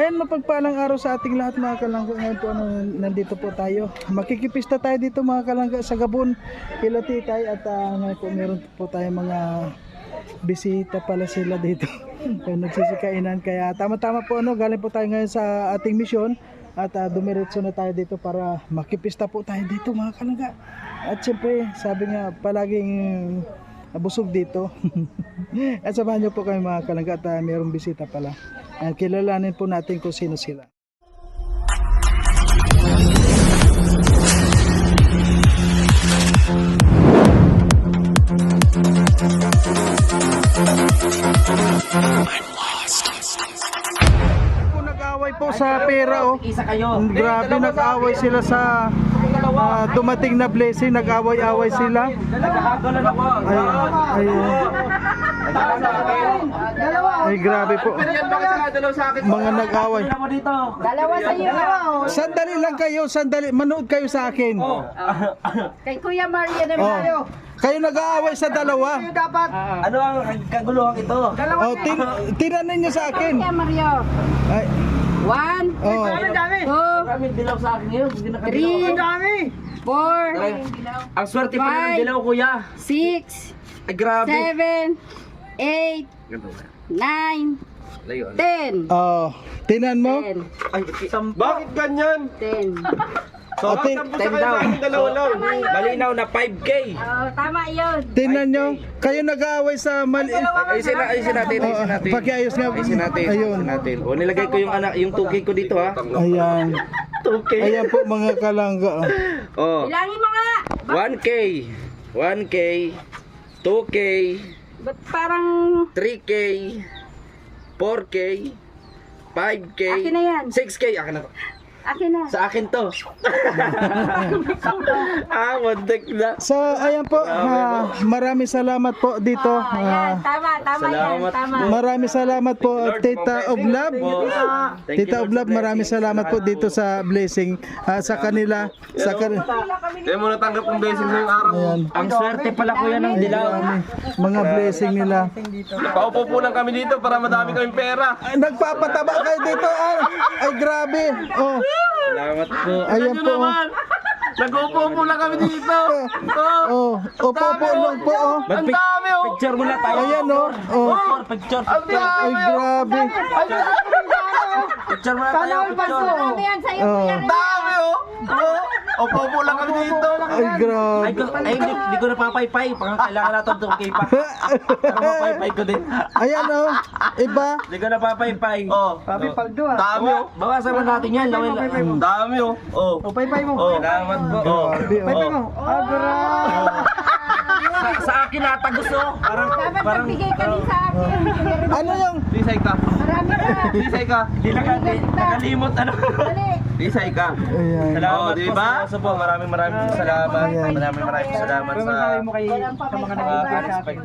Ayan, mapagpalang araw sa ating lahat mga kalangga. Ngayon po nandito po tayo. Makikipista tayo dito mga kalangga sa Gabon, Ilatitay. At ngayon po meron po tayo mga bisita pala sila dito. Nagsisikainan. Kaya tama-tama po galing po tayo ngayon sa ating misyon. At dumiretso na tayo dito para makipista po tayo dito mga kalangga. At syempre sabi nga palaging busog dito. At samahan nyo po kami mga kalangga at mayroong bisita pala. Kilalanin po natin kung sino sila. Nag-away po sa pera Isa kayo. Grabe, nag-away sila sa dumating na blessing, nag-away-away sila. Ay, grabe po. Mga nag-away. Dalawa sa iyo. Sandali lang kayo, sandali. Manood kayo sa akin. Kay Kuya Maria na tayo. Kayo nag-aaway sa dalawa. Ano ang kaguluhan ito? Tiranin niyo sa akin. Kuya Mario. Ay, 1, oh. 2, Kami dilaw sa akin ngayon. 3, 4, Ang swerte pa ng dilaw, kuya. 6, Ay, grabe. 7, 8, 9, 10. Oh, tinan mo. 10. Ay, bakit ganyan? 10. So, Tin- sa kayong dalawa lang. Malinaw na 5K. Oh, tama 'yun. Tinan nyo. Kayo nag-aaway sa mali. Ayusin natin. Pakiayos nga. Ayusin Ayun. natin. O, nilagay ko yung 2K ko dito, ha. Ayan. 2K. Ayan po mga kalangga. Oh, Bilangin mo nga. 1K. 1K. 2K. Ba't parang 3K. 4K. 5K. Akin na yan. 6K. Akin na to. akin na? Sa akin to. Madik na. So, ayan po. Maraming salamat po dito. Ayan, tama Salamat yan, tama. Maraming salamat po, Tita Oblab. Tita Oblab, maraming salamat po dito sa blessing sa kanila. Hindi mo natanggap yung blessing ngayong araw. Ayan. Ang swerte pala kuya ng dilaw. Mga blessing nila. Paupo po lang kami dito para madami kaming pera. Ay, nagpapataba kayo dito. Ay, grabe. Oh, Salamat po. ayan po. Nag-uupo lang kami dito. Oh, opo lang po. Oh. Ang dami oh. Picture muna tayo. Ayan oh. Oh. Picture. Ang Ay, dami oh. grabe. Picture muna tayo. Picture. Marami yan sa'yo, Oh. Kuya Ang dami oh. Upo lang kami dito. Ay, grabe. Hindi ko napapaypay. Kailangan natin 2K pa. Napapaypay ko din. Ayan oh. Iba. Hindi ko napapaypay. Oh. Sabi paldo ah. Dami oh. Bawasan mo natin yan. Ang dami oh. Oh. Paypay mo. Oh. Salamat po. Oh. Paypay mo. Sa akin natagos oh. Dapat magbigay ka din sa akin. Ano yung Disay ka. Marami ka. Disay ka. Di nakalimot ano. Dali. Disay ka. Ayan. Salamat Oh, di ba? po. Maraming salamat. Ayan. Maraming salamat sa Walang pabay.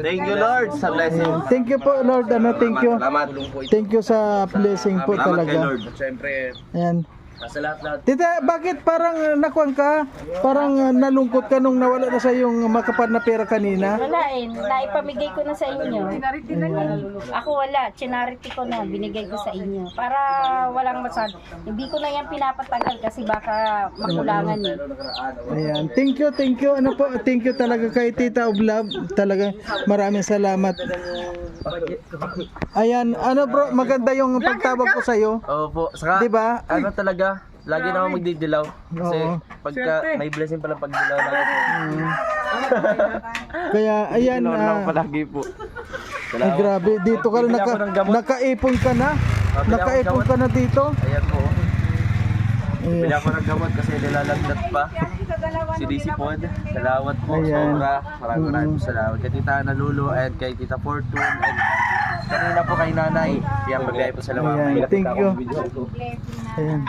Thank you Lord sa blessing. Thank you po Lord. Thank you. Salamat. Thank you sa blessing po Salamat kay talaga. Lord. Siyempre, Ayan. sa lahat. Tita, bakit parang nakuan ka? Parang nalungkot ka nung nawala na sa yung makapal na pera kanina? Wala eh, naipamigay ko na sa inyo. Ako wala, charity ko na, binigay ko sa inyo. Para walang masad. Hindi ko na yan pinapatagal kasi baka makulangan eh. Ayan. Thank you. Ano po? Thank you talaga kay Tita Oblab. Talaga maraming salamat. Ayan. Ano bro, maganda yung pagtawag ko sa iyo. Opo, saka Di ba? ano talaga, lagi na ako magdidilaw. Kasi Oo. pagka may blessing pala pagdilaw lagi po. Kaya ayan. Ginawa na ako palagi po. Ay, grabe. Dito ka na nakaipon ka na. Nakaipon ka na dito. Ayan po. Ayan. Bila ko ng gamot kasi nilalagdat pa. Si DC Pod. Salamat po. Ayan. Sobra. Maraming salamat. Kay Tita Nalulo and kay Tita Fortune. And kanina po kay Nanay. Yan magbigay po sa lawan. Ayan. Thank you. Ayan.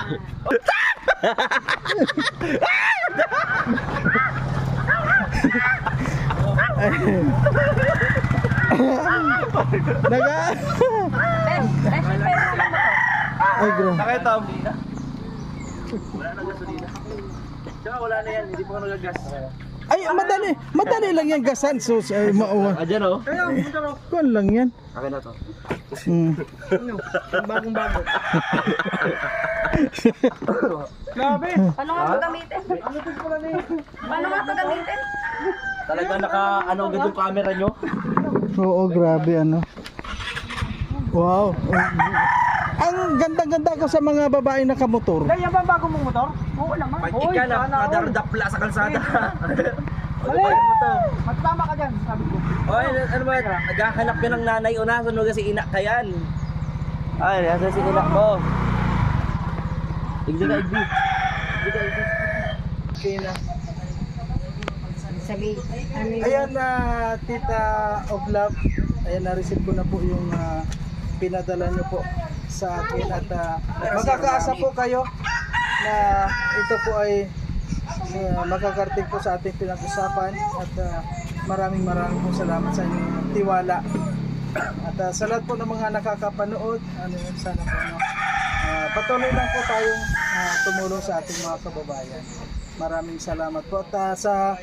Naga. Ay, bro. Nakita mo. Wala na gasolina. Tsaka wala na yan. Hindi po ako nagagas. Ay, madali lang yan gasan. Sus, ay, mauwa. Diyan oh. Kuan lang yan. Akin na to. Mm. Bagong-bago. Paano nga ito gamitin? Paano nga ito gamitin? Talaga ano agad yung camera nyo? Oo, grabe ano. Wow. Ang ganda-ganda ko sa mga babae nakamotor. Yan ba ang bago mong motor? Oo naman. Pag ika na, nadardapla sa kalsada. Mali! Matama ka dyan, sabi ko. Oy, ano ba? Naghahanap ka ng nanay o nasa no kasi ina ka yan. Ay, nasa si ina ko. Igdi ka, igdi. Okay na. Sabi, ano yun? Ayan na Tita of Love. Ayan na-receive ko na po yung pinadala nyo po sa akin at magkakaasa po kayo na ito po ay makakarating po sa ating pinag-usapan at maraming po salamat sa inyong tiwala at sa lahat po ng mga nakakapanood sana po patuloy lang po tayong tumulong sa ating mga kababayan. Maraming salamat po at sa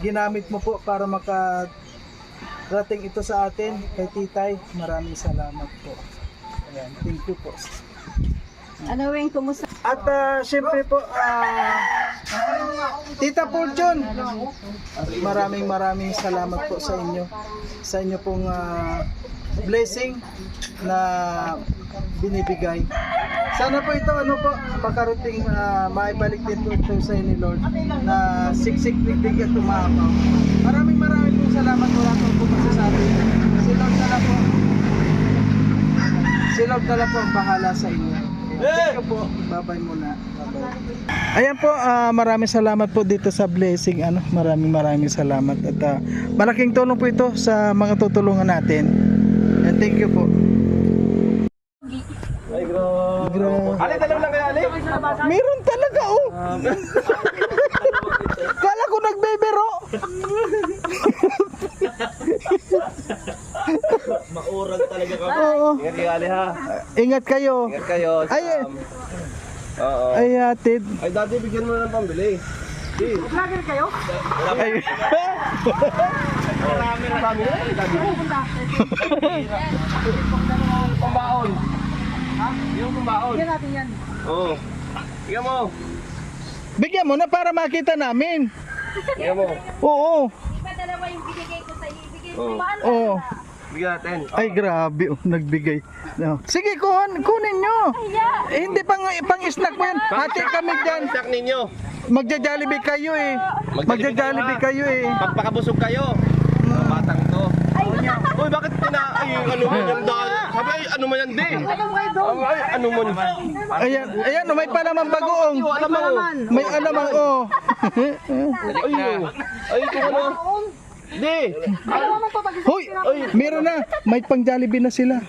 ginamit mo po para makarating ito sa atin kay Titay, maraming salamat po. Ayan, thank you po. Ano yung kumusta? At syempre po, Tita Fortune, maraming salamat po sa inyo. Sa inyo pong blessing na binibigay. Sana po ito, makarating, maibalik din po ito sa inyo, Lord, na siksik, bigdig at tumapaw. Maraming po salamat. Wala po masasabi. Si Lord na lang po ang bahala sa inyo. Thank you po. Bye-bye muna. Bye-bye. Ayan po, maraming salamat po dito sa blessing. Maraming salamat. At malaking tulong po ito sa mga tutulungan natin. And thank you po. Ay, bro. Ali, dalaw lang kaya, Ali? Meron talaga, oh. Kala ko nagbebero. Maurag talaga kami. Oo. Ingat kayo, Ali, ha? Ingat kayo. Ingat kayo. Ay, Oo. ay, hatid. Ay, dati bigyan mo na ng pambili. Di. Vlogger kayo? Ay. Marami na kami. Pambaon. Ha? Yung pambaon. Yan natin yan. Oo. Tingnan mo. Bigyan mo na para makita namin. Tingnan mo. Oo. Iba dalawa yung binigay ko sa iyo. Ibigay mo Oo. paano? Oo. Bigyan natin. Ay, grabe, oh, nagbigay. No. Sige, kunin nyo. Eh, hindi pang snack mo yan. Hati kami dyan. Sak ninyo. Magja-jollibee kayo eh. Magja-jollibee kayo eh. Pagpakabusog kayo. Mga batang to. Uy, bakit ano mo yan dahil? Sabi, ay, ano mo yan, di? Ay, ano mo yan? Ayan, may palaman bagoong. Alam mo. May alamang, oh. Ay, ito ano? Di. Hoy, meron na. May pang Jollibee na sila.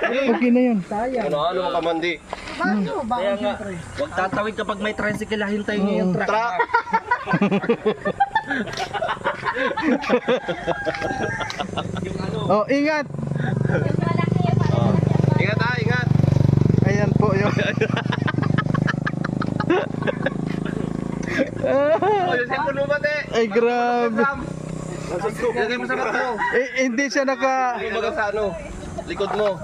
Okay na yun. Ano ka man, di? Kaya nga, huwag tatawid kapag may tricycle, hintayin niyo yung truck. Truck. Oh, ingat. Yung malaki yung malaki. Ingat ha, ingat. Ayan po yun. Oh, yung cellphone mo ba, te? Ay, grabe. Lagay mo sa bag mo. Hindi siya naka... Baga sa ano, likod mo.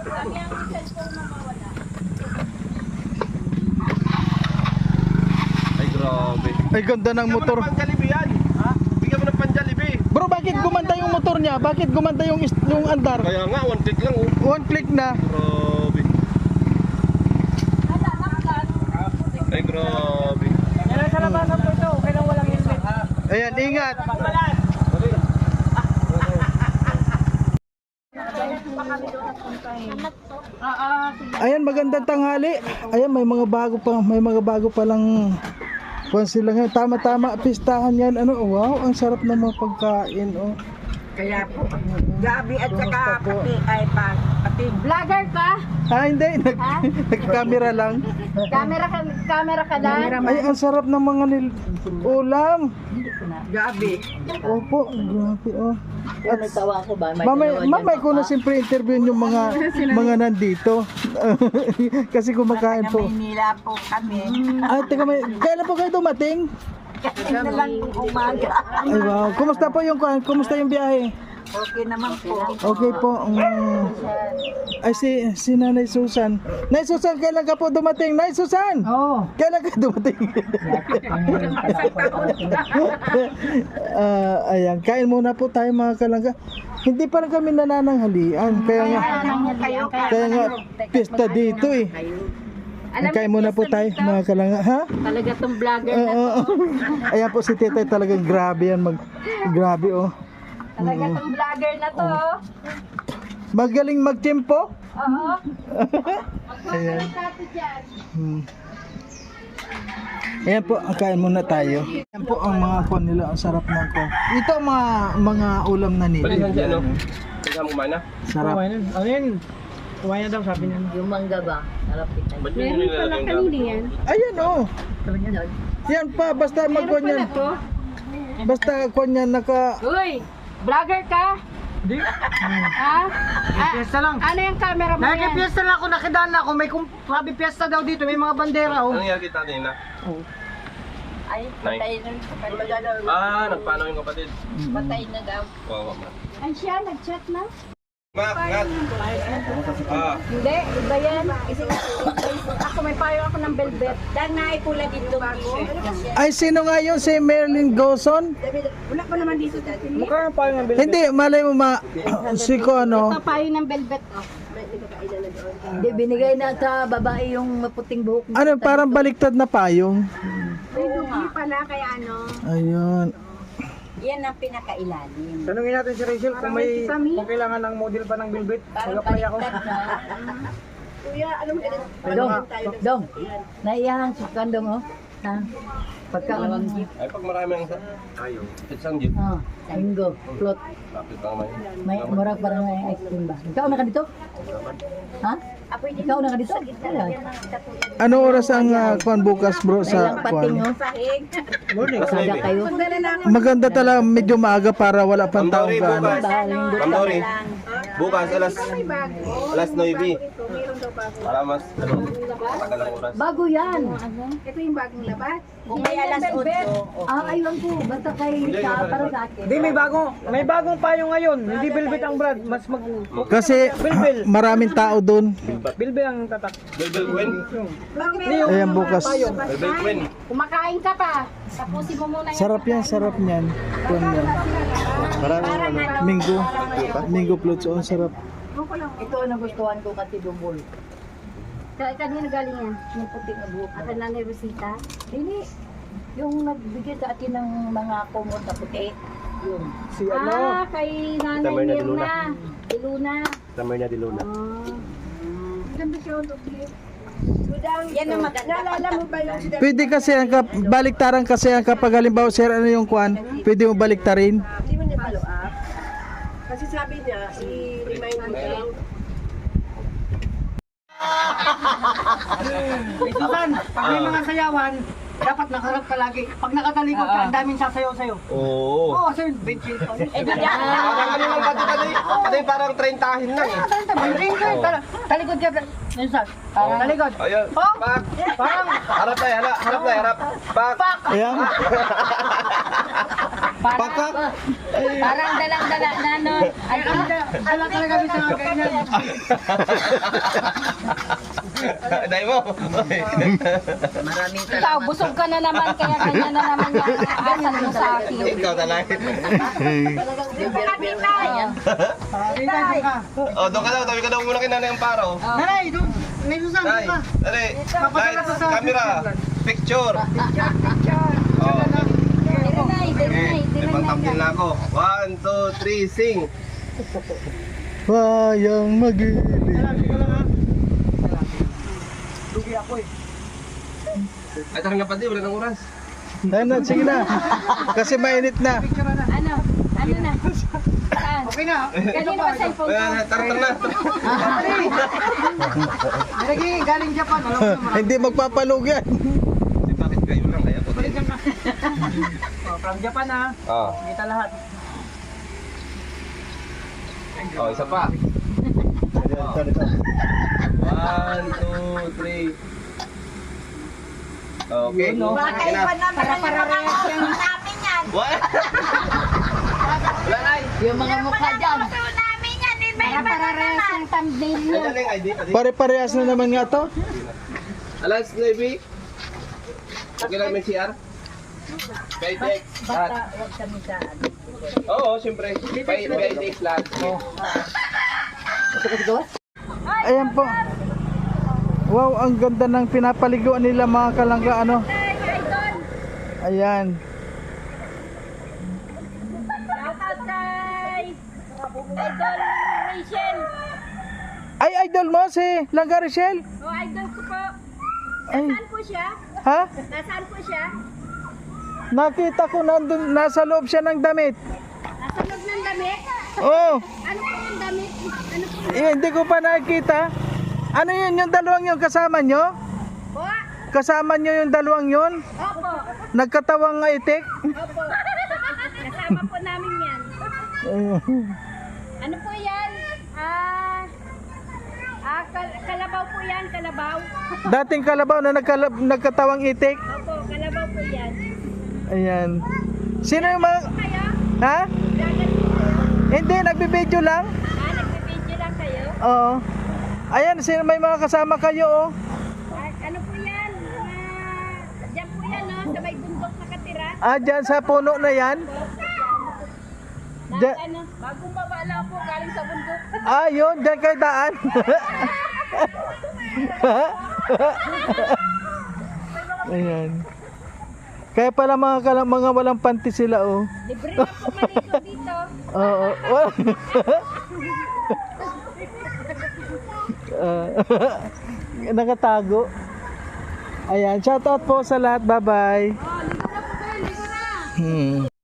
Ay, grabe. Ay, ganda ng motor. Bigyan mo ng Panjollibee yan. Ha? Bigyan mo ng Panjollibee. Bro, bakit gumanda yung motor niya? Bakit gumanda yung andar? Kaya nga, one click lang oh. One click na. Grabe. Ay, grabe. Yan sa labasan po ito. Okay lang walang helmet. Ayan, ingat. Ayan, magandang tanghali. Ayan, may mga bago pa lang kuwan sila ngayon. Tama-tama, pistahan yan. Ano, wow, ang sarap ng mga pagkain. Oh. Kaya po, gabi at Kumusta saka po? pati ay pati Vlogger ka? Hindi. Nagkamera lang. Camera ka lang? Ay, ang sarap ng mga ulam. gabi. Opo, grabe, oh. At Nagtawa ko ba? mamay ko na siyempre interview yung mga nandito. Kasi kumakain po. Maynila po kami. Ay, teka, kailan po kayo dumating? Kasi na lang umaga. Ay, wow. Kumusta po yung kumusta yung biyahe? Okay naman po. Okay po. Ay, si Nanay Susan. Nay Susan, kailan ka po dumating? Nay Susan! Oo. Kailan ka dumating? Ayan, kain muna po tayo mga kalangga. Hindi pa rin kami nanananghalian. Kaya nga, pista dito eh. Kain muna po tayo mga kalangga. Ha? Talaga tong vlogger na Oo. Ayan po si Tete, talagang grabe yan. Grabe oh. Talaga tong vlogger na to. Magaling magtimpo. Oo. Ayan. Ayan po, kain muna tayo. Ayan po ang mga kon nila, ang sarap ng kon. Ito ang mga ulam na nila. Balikan si ano? Kaya mo kumana? Sarap. Ano yun? Kumain na daw, sabi niya. Yung mangga ba? Harap kita. Ba't yun yung nilalagay yung yan. Ayan oh. Yan pa, basta magkon yan. Basta kon yan naka... Uy, vlogger ka? Hindi. Ha? Piyesta lang. Ano yung camera mo yan? Nakikipiyesta lang ako, nakidaan na ako. Sabi piyesta daw dito, may mga bandera. Oh. Anong nangyari kita nila? Ay, patay na sa kanila. Nagpaano yung kapatid? Patay na daw. Wow, ma. Ay siya, nag-chat na? Mak, ngat! Hindi, iba yan. Ako may payo ako ng velvet. Dahil naipula dito bago. Ay, sino nga yun? Si Marilyn Gawson? Wala pa naman dito dati. Mukha pa yung bill. Hindi, malay mo si ko ano. Ito payo ng velvet. Oh. Hindi, binigay na sa babae yung maputing buhok. Ano, parang baliktad na payong. Hindi pala kaya ano. Ayun. Yan ang pinakailalim. Tanungin natin si Rachel kung kung kailangan ng model pa ng Velvet. Mag-apply ako. Dong, naiyahan si Kandong, oh. Ha? Pagkaon. Ay, pag marami ang ayaw. Isang jeep. Oh, linggo, plot. Lapit lang naman. May murag parang may ice cream ba? Ikaw na ka dito? Ha? Ikaw na ka dito? Wala. Ano oras ang kwan bukas bro sa Kailang pating, kwan? oh. Saga kayo. Maganda talaga medyo maaga para wala pang tao Pandori, gaano. bukas. Ba, linggo. Pandori. Bukas, alas 9. Para mas, matagal ang oras. Bago yan. Kung may alas 8. Ayun ko. Basta kay para sa akin. Hindi, may bagong payo ngayon. Hindi Velvet ang brand. Mas Kasi maraming tao doon. Bilbil ang tatak. Belbel Queen. Ayan bukas. Belbel Queen. Kumakain ka pa. Tapusin mo muna yan. Sarap yan, sarap niyan. Kwan yan. Parang ano. Minggo floats, oh, sarap. Ito ang nagustuhan ko kasi dumbol. Kanina galing yan. Yung puting na buhok. At Nanay Rosita. Hindi. Yung nagbigay sa atin ng mga kumot na puti. Yun. Si ano? Kay Nanay Tamay na Mirna. Iluna. Tamay na diluna. Ganda siya ang yan ang maganda. Naalala mo ba yung Pwede kasi ang baliktaran kasi ang kapag halimbawa sir ano yung kwan, pwede mo baliktarin. Hindi mo niya follow up. Kasi sabi niya, i-remind mo siya. Susan, pag may mga sayawan, dapat nakaharap ka lagi. Pag nakatalikod ka, ang daming sasayaw sa'yo. Oo. Oo, sir. Bench yun. Parang ano lang ba ito? Kasi parang 30 lang eh. Talikod ka. Susan, talikod. Ayun. Pak! Parang, Harap tayo, harap tayo, harap. Pak! Ayan. Pakak. parang dalang-dala na no. ay kami dala talaga kami sa mga ganyan. Dahil mo. Maraming Ikaw, busog ka na naman, kaya ganyan na naman yung asal mo sa akin. Ikaw talaga. Hintayin ka. Oh, doon ka daw. Tabi ka daw muna kay Nanay Amparo. Nanay, doon. May Susan, doon Nay, ka. dali. Lights, camera, picture. Oh, may pang-thumbnail na ako. 1, 2, 3, sing. Bayang magili. Ikaw lang ha. Lugi ako eh. Ay, tarang nga pati, wala nang oras. Ayun na, sige na. Kasi mainit na. Picture na. Ano? Ano na? Saan? Okay na. Kanino ba cellphone ko? Tarang na. Nilagay galing Japan. Alam mo naman. Hindi magpapalug yan. Bakit kayo lang? Kaya po. Balikan na. Oh, from Japan ha. Oh. Kita lahat. Oh, isa pa. 1, 2, 3. Okay. Para-parehas yung What? Wala na. yung mga mukha dyan. Para-parehas yung thumbnail niyo. Ayan yung ID. Pare-parehas na naman nga to. Alas, Navy. Okay lang may CR? Kay Dex. Basta huwag kami sa Oo, siyempre. Kay Dex lahat. Ayan po. Wow, ang ganda ng pinapaliguan nila mga kalangga, ano. Ayan. Shoutout kay Idol Rachel. Ay, idol mo si Langga Richelle. O, idol ko po. Ay, Nasaan po siya? ha? Nasaan po siya? Nakita ko nandun, nasa loob siya ng damit. Nasa loob ng damit? Oh, Ano po yung damit? Ano po? hindi ko pa nakikita. Ano yun, yung dalawang yun kasama nyo? Po? Kasama nyo yung dalawang yun? Opo. Nagkatawang itik? Opo. Kasama po namin yan. Ano po yan? Kalabaw po yan, kalabaw. Dating kalabaw na nagkatawang itik? Opo, kalabaw po yan. Ayan. Sino yung mga... Kayo? Ha? Vlogger po kayo? Hindi, nagbibideo lang. Nagbibideo lang kayo? Oo. Ayan, sino may mga kasama kayo, oh. Ano po yan? Diyan po yan, no? Sa may bundok nakatira. Ah, dyan sa puno na yan. Dyan, Ano? Bagong baba lang po, galing sa bundok. ah, yun, dyan kayo daan. Ayan. Kaya pala mga walang panty sila, oh. Libre na po maligo dito. Oo. Nakatago. Ayan, shoutout po sa lahat. Bye-bye. Oh, ligo na po kayo, ligo na.